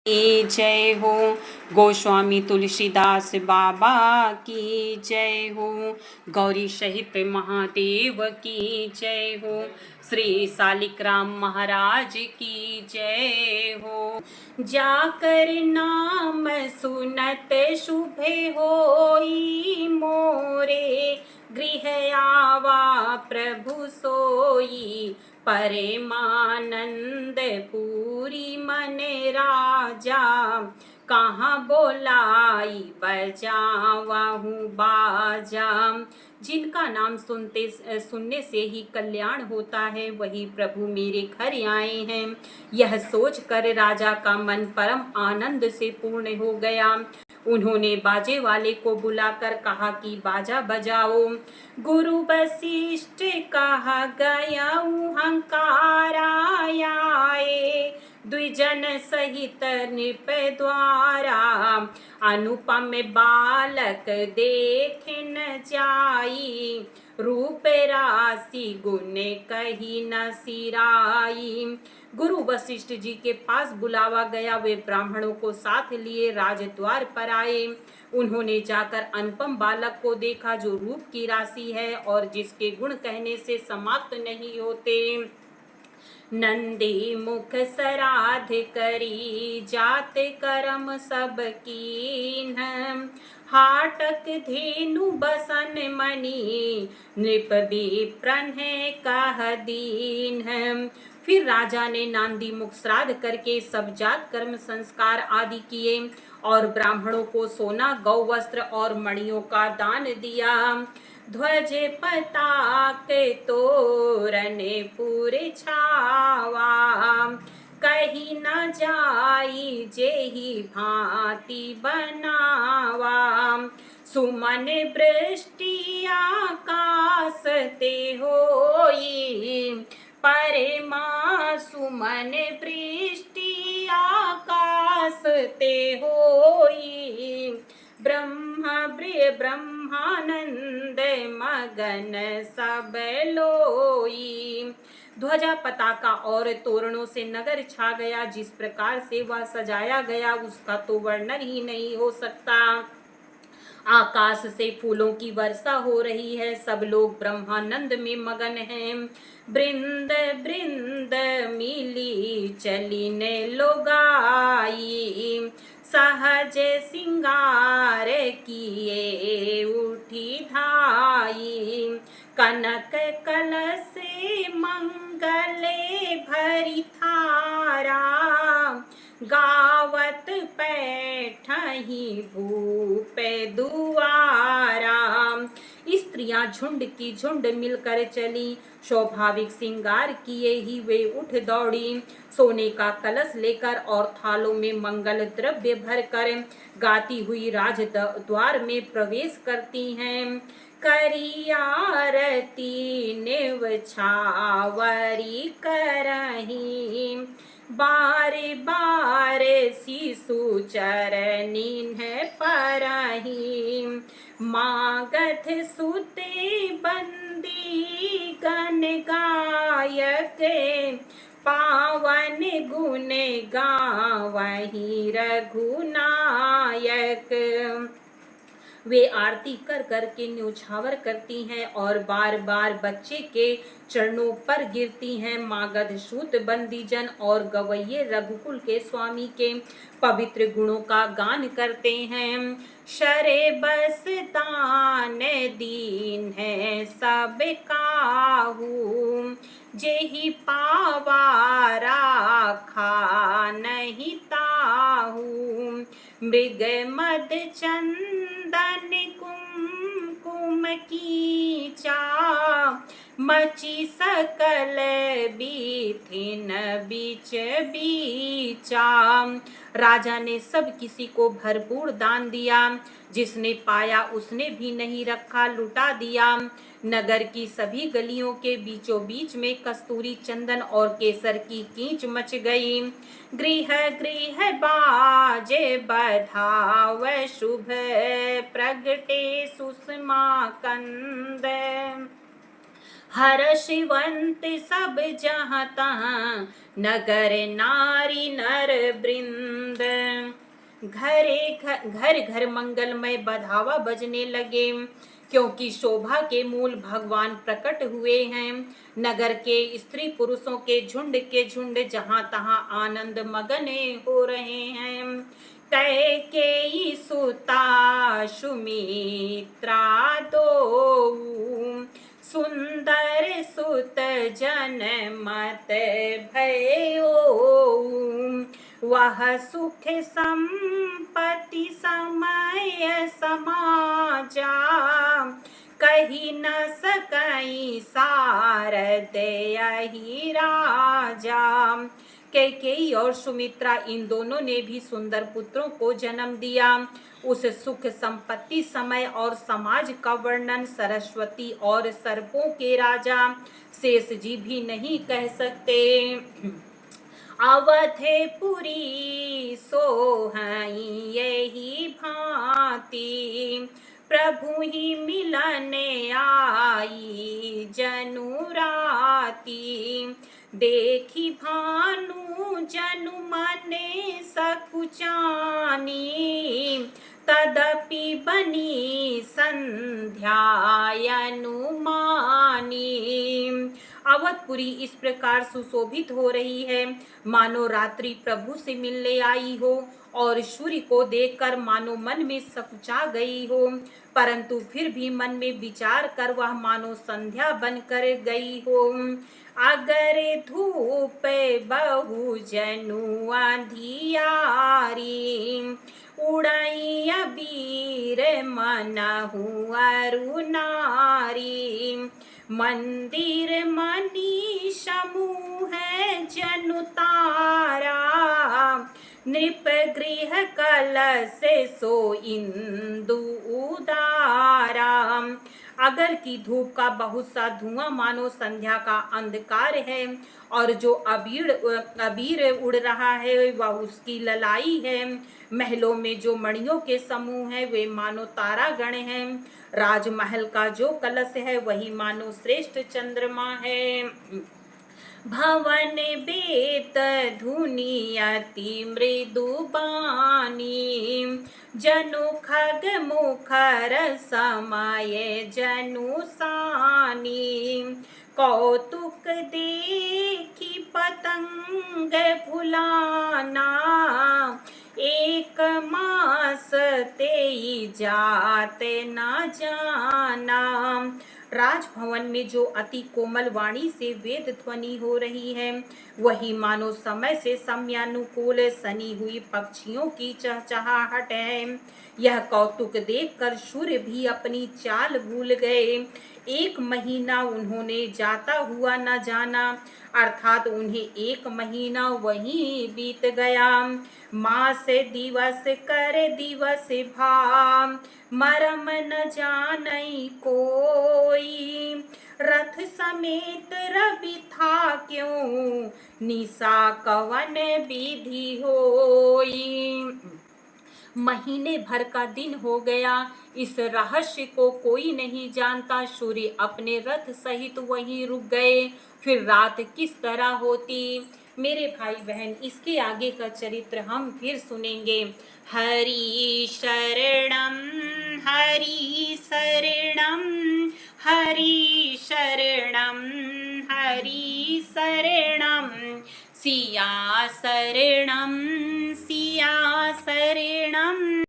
जय हो। गोस्वामी तुलसीदास बाबा की जय हो। गौरी सहित महादेव की जय हो। श्री शालिग्राम महाराज की जय हो। जाकर नाम सुनत शुभे होई, मोरे गृह आवा प्रभु सोई। परमानंद पूरी मन राजा, कहाँ बोलाई बजावाहू बाजा। जिनका नाम सुनने से ही कल्याण होता है, वही प्रभु मेरे घर आए हैं। यह सोचकर राजा का मन परम आनंद से पूर्ण हो गया। उन्होंने बाजे वाले को बुलाकर कहा कि बाजा बजाओ। गुरु वशिष्ठ कहा गया हंकारा आए, द्विजन सहित नृप द्वारा। अनुपम बालक देख न जाई, रूप राशि गुण कही न सिराई। गुरु वशिष्ठ जी के पास बुलावा गया। वे ब्राह्मणों को साथ लिए राजद्वार पर आए। उन्होंने जाकर अनुपम बालक को देखा, जो रूप की राशि है और जिसके गुण कहने से समाप्त नहीं होते। नंदी मुख सराध करी, जात कर्म सब कीन। हाटक धेनु बसन मणि, नृप विप्रन कह दीन। फिर राजा ने नांदी मुख श्राद्ध करके सब जात कर्म संस्कार आदि किए और ब्राह्मणों को सोना, गौ वस्त्र और मणियों का दान दिया। ध्वज पताक तोरण पूरे छावा, कहीं न जाई जेहि भांति बनावा। सुमन वृष्टि आकाश ते होई, परमा सुमन वृष्टि आकाश ते होई। ब्रह्मानंद मगन सब लोई। ध्वजा, पताका और तोरणों से नगर छा गया। जिस प्रकार से वह सजाया गया उसका तो वर्णन ही नहीं हो सकता। आकाश से फूलों की वर्षा हो रही है। सब लोग ब्रह्मानंद में मगन हैं। वृंद वृंद मिली चली ने लोगाई, सहज सिंगार किए उठी धाई। कनक कलश मंगले भरी थारा, गावत पैठही भूप दुआरा। स्त्रियां झुंड की झुंड मिलकर चली। स्वाभाविक श्रृंगार किए ही वे उठ दौड़ी। सोने का कलश लेकर और थालों में मंगल द्रव्य भरकर गाती हुई राज द्वार में प्रवेश करती हैं। करी आरती निव छावरी करही, बार बार शिशु चरनीन परही। मागध सुते बंदी गण गायक, पावन गुण गावहि रघुनायक। वे आरती कर करके न्योछावर करती हैं और बार बार बच्चे के चरणों पर गिरती हैं। मागध सूत बंदीजन और गवैये रघुकुल के स्वामी के पवित्र गुणों का गान करते हैं। शरे बस दान दीन है सब काहू, जेहि पावा राखा नहीं ताहू। मृग मद चंदन कुमकुम कीचा, मची सकल बीथिन बीच बीचा। राजा ने सब किसी को भरपूर दान दिया। जिसने पाया उसने भी नहीं रखा, लुटा दिया। नगर की सभी गलियों के बीचों बीच में कस्तूरी, चंदन और केसर की कीच मच गई। गृह गृह बाजे बधाव, शुभ प्रगटे सुषमा कंद। हर्षवंत सब जहाँ तहाँ, नगर नारी नर वृंद। घर घर मंगलमय बधावा बजने लगे, क्योंकि शोभा के मूल भगवान प्रकट हुए हैं। नगर के स्त्री पुरुषों के झुंड जहां तहां आनंद मगन हो रहे हैं। कैकेयी सुता सुमित्रा दो, सुंदर सुत जन मत भयो। वह सुख संपत्ति समय समाजा, कही न सकई सारद यही राजा। कैकेयी और सुमित्रा इन दोनों ने भी सुंदर पुत्रों को जन्म दिया। उस सुख संपत्ति समय और समाज का वर्णन सरस्वती और सर्पों के राजा शेष जी भी नहीं कह सकते। अवधपुरी सोहई यही भांति, प्रभु ही मिलने आई जनुराती। देखी भानु जनु मने सकुचानी, तदपि बनी संध्या अनुमानी। अवधपुरी इस प्रकार सुशोभित हो रही है मानो रात्रि प्रभु से मिलने आई हो, और सूर्य को देखकर मानो मन में सकुचा गई हो, परंतु फिर भी मन में विचार कर वह मानो संध्या बनकर गई हो। अगर धूप बहु जनु अंधियारी, उड़ई अबीर मनहु अरु नारी। मंदिर मनी समूह जनु तारा, नृप गृह कलश सो इंदु उदारा। अगर की धूप का बहुत सा धुआं मानो संध्या का अंधकार है, और जो अबीर उड़ रहा है वह उसकी ललाई है। महलों में जो मणियों के समूह है वे मानो तारागण हैं। राजमहल का जो कलश है वही मानो श्रेष्ठ चंद्रमा है। भवन बेत धुनि अति मृदु बानी, जनु खग मुखर समय जनु सानी। कौतुक देखी पतंग फुलाना, एक मास तेई जात न जाना। राजभवन में जो अति कोमल वाणी से वेद ध्वनि हो रही है वही मानो समय से समयानुकूल सनी हुई पक्षियों की चहचहाहट है। यह कौतुक देखकर सूर्य भी अपनी चाल भूल गए। 1 महीना उन्होंने जाता हुआ न जाना, अर्थात उन्हें 1 महीना वहीं बीत गया। मास दिवस कर दिवस भाम, मरम न जानई कोई। रथ समेत रवि था क्यों, निशा कवन विधि होई। महीने भर का दिन हो गया, इस रहस्य को कोई नहीं जानता। सूर्य अपने रथ सहित वहीं रुक गए, फिर रात किस तरह होती। मेरे भाई बहन, इसके आगे का चरित्र हम फिर सुनेंगे। हरि शरणम हरि शरणम हरि शरणम हरि शरणम, सिया शरणम सिया